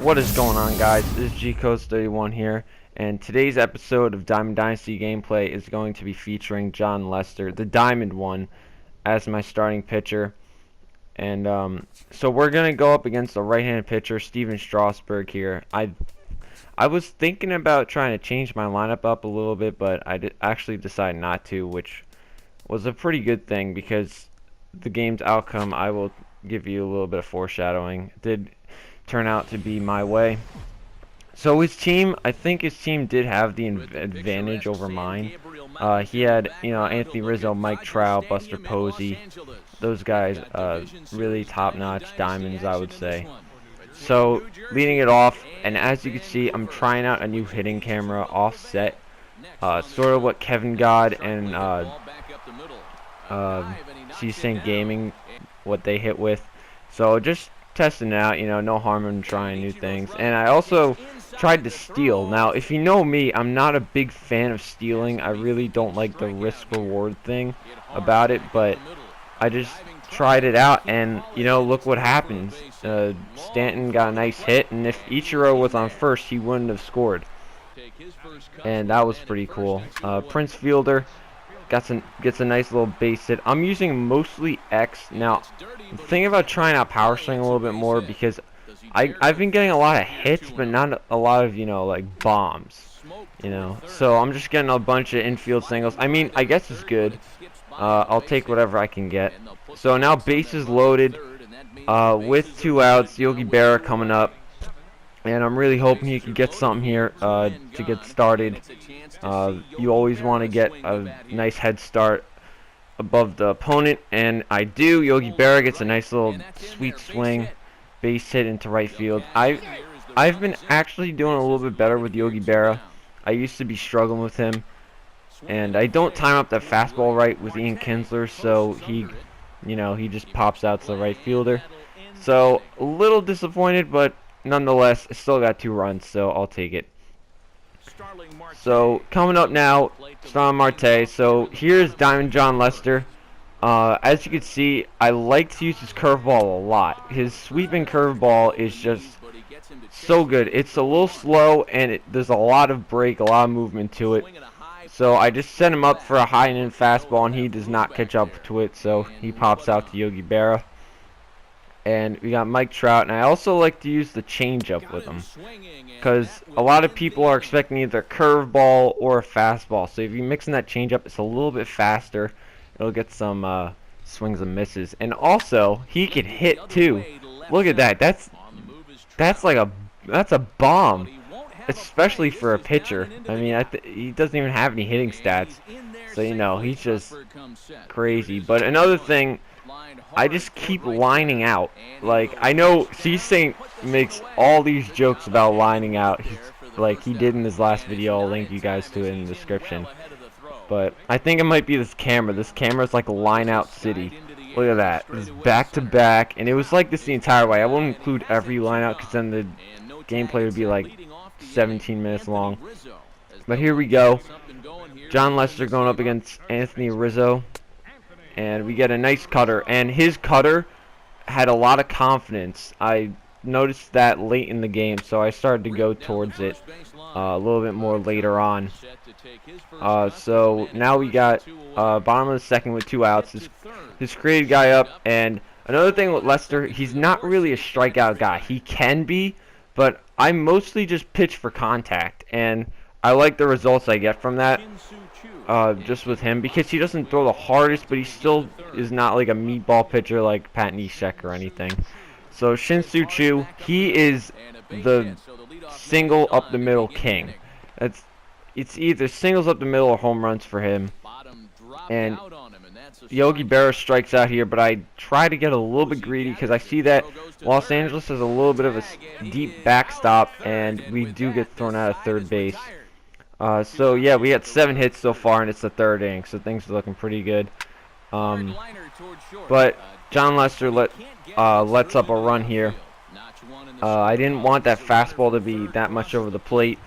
What is going on, guys? This is GCodes31 here, and today's episode of Diamond Dynasty Gameplay is going to be featuring Jon Lester, the Diamond one, as my starting pitcher. And so we're gonna go up against a right-handed pitcher, Stephen Strasburg here. I was thinking about trying to change my lineup up a little bit, but I actually decided not to, which was a pretty good thing because the game's outcome, I will give you a little bit of foreshadowing, did turn out to be my way. So his team, I think his team did have the advantage over mine. He had, Anthony Rizzo, Mike Trout, Buster Posey. Those guys, really top-notch diamonds, I would say. So, leading it off, and as you can see, I'm trying out a new hitting camera offset. Sort of what Kevin God and C-Sync Gaming, what they hit with. So, just testing it out, no harm in trying new things. And I also tried to steal. Now, if you know me, I'm not a big fan of stealing. I really don't like the risk-reward thing about it, but I just tried it out, and, look what happens. Stanton got a nice hit, and if Ichiro was on first, he wouldn't have scored. And that was pretty cool. Prince Fielder gets a nice little base hit. I'm using mostly X. Now, I'm thinking about trying out Power Swing a little bit more because I've been getting a lot of hits, but not a lot of, like bombs. So I'm just getting a bunch of infield singles. I mean, I guess it's good. I'll take whatever I can get. So now bases loaded with 2 outs. Yogi Berra coming up. And I'm really hoping he can get something here to get started. You always want to get a nice head start above the opponent, and I do. Yogi Berra gets a nice little sweet swing, base hit into right field. I've been actually doing a little bit better with Yogi Berra. I used to be struggling with him, and I don't time up that fastball right with Ian Kinsler, so he just pops out to the right fielder. So a little disappointed, but nonetheless, I still got 2 runs, so I'll take it. So, coming up now, Starling Marte. So, here's Diamond Jon Lester. As you can see, I like to use his curveball a lot. His sweeping curveball is just so good. It's a little slow, and there's a lot of break, a lot of movement to it. So, I just set him up for a high-end fastball, and he does not catch up to it, so he pops out to Yogi Berra. And we got Mike Trout, and I also like to use the changeup with him, because a lot of people are expecting either a curveball or a fastball. So if you're mixing that changeup, it's a little bit faster. It'll get some swings and misses, and also he can hit too. Look at that. That's a bomb, especially for a pitcher. I mean, he doesn't even have any hitting stats, so he's just crazy. But another thing, I just keep lining out. Like, I know C-Sync makes all these jokes about lining out, like he did in his last video. I'll link you guys to it in the description. But I think it might be this camera. This camera's like a line out city. Look at that. It's back to back, and it was like this the entire way. I won't include every line out because then the gameplay would be like 17 minutes long. But here we go. Jon Lester going up against Anthony Rizzo. And we get a nice cutter, and his cutter had a lot of confidence. I noticed that late in the game, so I started to go towards it a little bit more later on. So now we got bottom of the second with 2 outs. This creative guy up, and another thing with Lester, he's not really a strikeout guy. He can be, but I mostly just pitch for contact, and I like the results I get from that. Just with him, because he doesn't throw the hardest, but he still is not like a meatball pitcher like Pat Neshek or anything. So Shin-Soo Choo, he is the single up the middle king. It's either singles up the middle or home runs for him. And Yogi Berra strikes out here, but I try to get a little bit greedy because I see that Los Angeles has a little bit of a deep backstop, and we do get thrown out of third base. So yeah, we got 7 hits so far, and it's the 3rd inning, so things are looking pretty good. But Jon Lester lets up a run here. I didn't want that fastball to be that much over the plate,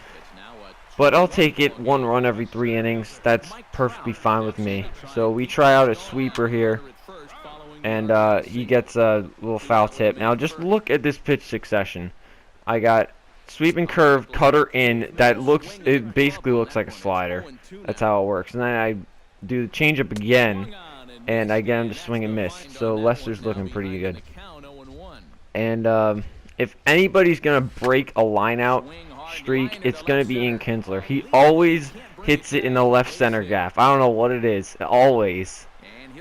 but I'll take it. 1 run every 3 innings. That's perfectly fine with me. So we try out a sweeper here, and he gets a little foul tip. Now just look at this pitch succession. I got sweep and curve, cutter in. It basically looks like a slider. That's how it works. And then I do the changeup again, and I get him to swing and miss. So Lester's looking pretty good. And if anybody's gonna break a line-out streak, it's gonna be Ian Kinsler. He always hits it in the left center gap. I don't know what it is. Always.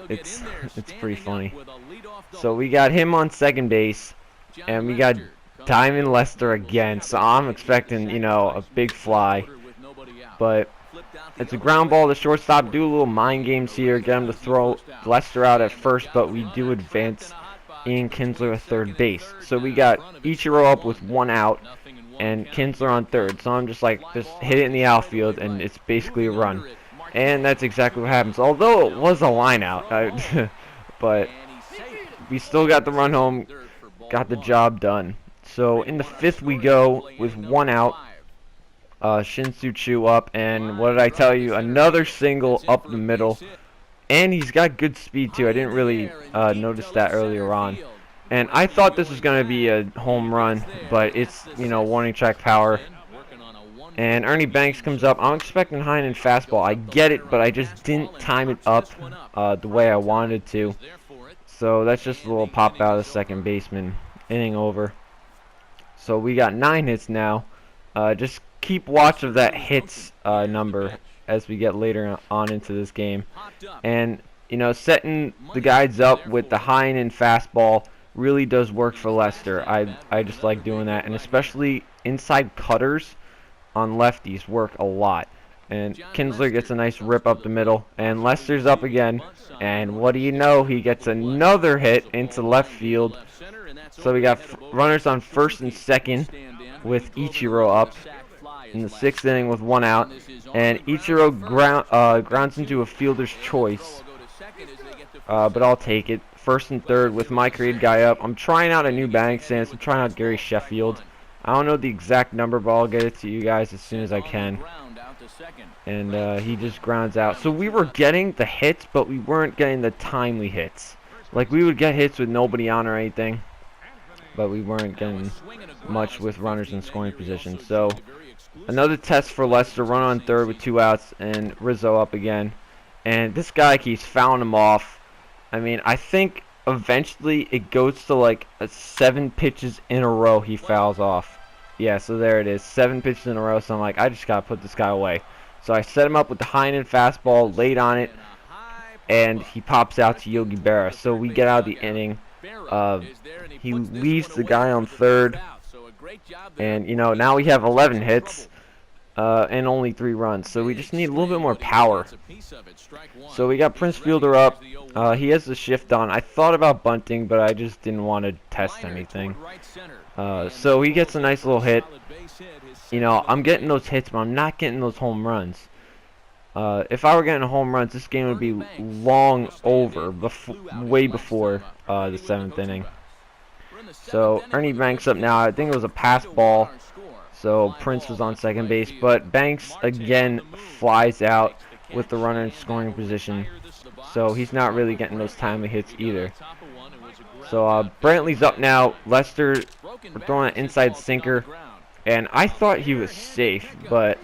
It's pretty funny. So we got him on second base, and we got Diamond Lester again. So I'm expecting, you know, a big fly. But it's a ground ball to shortstop. Do a little mind games here. Get him to throw Lester out at first, but we do advance Ian Kinsler at third base. So we got Ichiro up with 1 out and Kinsler on third. So I'm just like, just hit it in the outfield, and it's basically a run. And that's exactly what happens. Although it was a line out, but we still got the run home, got the job done. So in the 5th we go with 1 out. Shin-Soo Choo up, and what did I tell you? Another single up the middle. And he's got good speed too. I didn't really notice that earlier on. And I thought this was going to be a home run, but it's, you know, warning track power. And Ernie Banks comes up. I'm expecting Heinen fastball. I get it, but I just didn't time it up the way I wanted to. So that's just a little pop out of the second baseman. Inning over. So we got 9 hits now. Just keep watch of that hits number as we get later on into this game. And, you know, setting the guys up with the Heinen fastball really does work for Lester. I just like doing that. And especially inside cutters on lefties work a lot. And Kinsler gets a nice rip up the middle, and Lester's up again, and what do you know, he gets another hit into left field. So we got runners on first and second with Ichiro up in the 6th inning with 1 out, and Ichiro grounds into a fielder's choice, but I'll take it. First and third with my created guy up. I'm trying out a new batting stance. I'm trying out Gary Sheffield. I don't know the exact number, but I'll get it to you guys as soon as I can. And he just grounds out. So we were getting the hits, but we weren't getting the timely hits. Like, we would get hits with nobody on or anything, but we weren't getting much with runners in scoring position. So another test for Lester. Run on third with 2 outs, and Rizzo up again. And this guy keeps fouling him off. I mean, I think eventually it goes to like 7 pitches in a row he fouls off. Yeah, so there it is, 7 pitches in a row. So I'm like, I just gotta put this guy away. So I set him up with the Heinen fastball, late on it, and he pops out to Yogi Berra. So we get out of the inning. He leaves the guy on third, and you know, now we have 11 hits and only 3 runs. So we just need a little bit more power. So we got Prince Fielder up. He has the shift on. I thought about bunting, but I just didn't want to test anything. So he gets a nice little hit. You know, I'm getting those hits, but I'm not getting those home runs. If I were getting home runs, this game would be long over, way before the 7th inning. So Ernie Banks up now. I think it was a pass ball. So Prince was on second base, but Banks again flies out with the runner in scoring position. So he's not really getting those timely hits either. So Brantley's up now. Lester, we're throwing an inside sinker, and I thought he was safe, but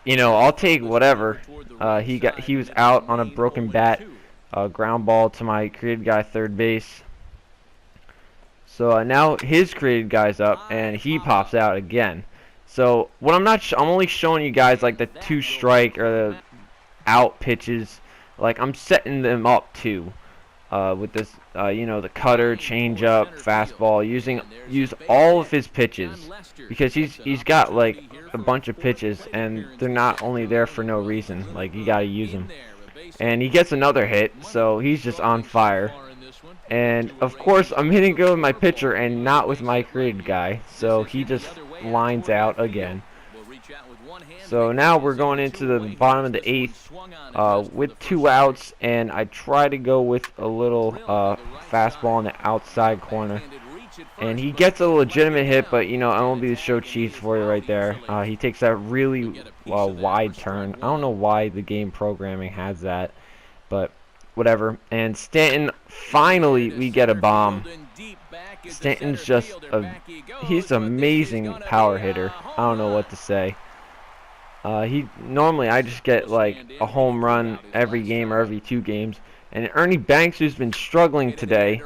you know, I'll take whatever. He was out on a broken bat, ground ball to my created guy third base. So now his created guy's up, and he pops out again. So what I'm only showing you guys like the 2 strike or the out pitches. Like, I'm setting them up too, with this, you know, the cutter, changeup, fastball. Use all of his pitches, because he's got like a bunch of pitches, and they're not only there for no reason. Like, you gotta use them. And he gets another hit, so he's just on fire. And of course, I'm hitting good with my pitcher and not with my created guy, so he just lines out again. So now we're going into the bottom of the 8th with 2 outs, and I try to go with a little fastball in the outside corner. And he gets a legitimate hit, but you know, I won't be to show cheese for you right there. He takes that really wide turn. I don't know why the game programming has that, but whatever. And Stanton, finally we get a bomb. Stanton's just he's an amazing power hitter. I don't know what to say. He normally I just get like a home run every game or every 2 games. And Ernie Banks, who's been struggling today,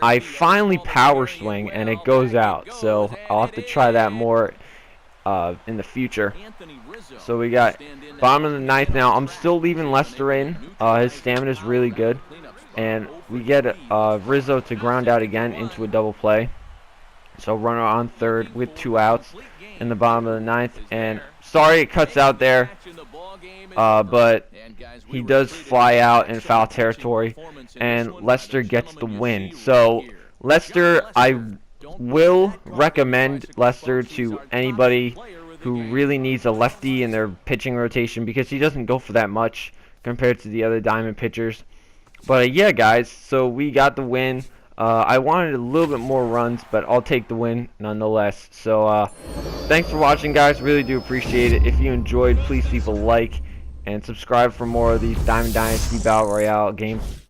I finally power swing and it goes out. So I'll have to try that more in the future. So we got bottom of the 9th now. I'm still leaving Lester in. His stamina is really good. And we get Rizzo to ground out again into a double play. So runner on 3rd with 2 outs in the bottom of the 9th. And sorry it cuts out there, but he does fly out in foul territory, and Lester gets the win. So Lester, I will recommend Lester to anybody who really needs a lefty in their pitching rotation, because he doesn't go for that much compared to the other diamond pitchers. But yeah, guys, so we got the win. I wanted a little bit more runs, but I'll take the win nonetheless. So thanks for watching, guys. Really do appreciate it. If you enjoyed, please leave a like and subscribe for more of these Diamond Dynasty Battle Royale games.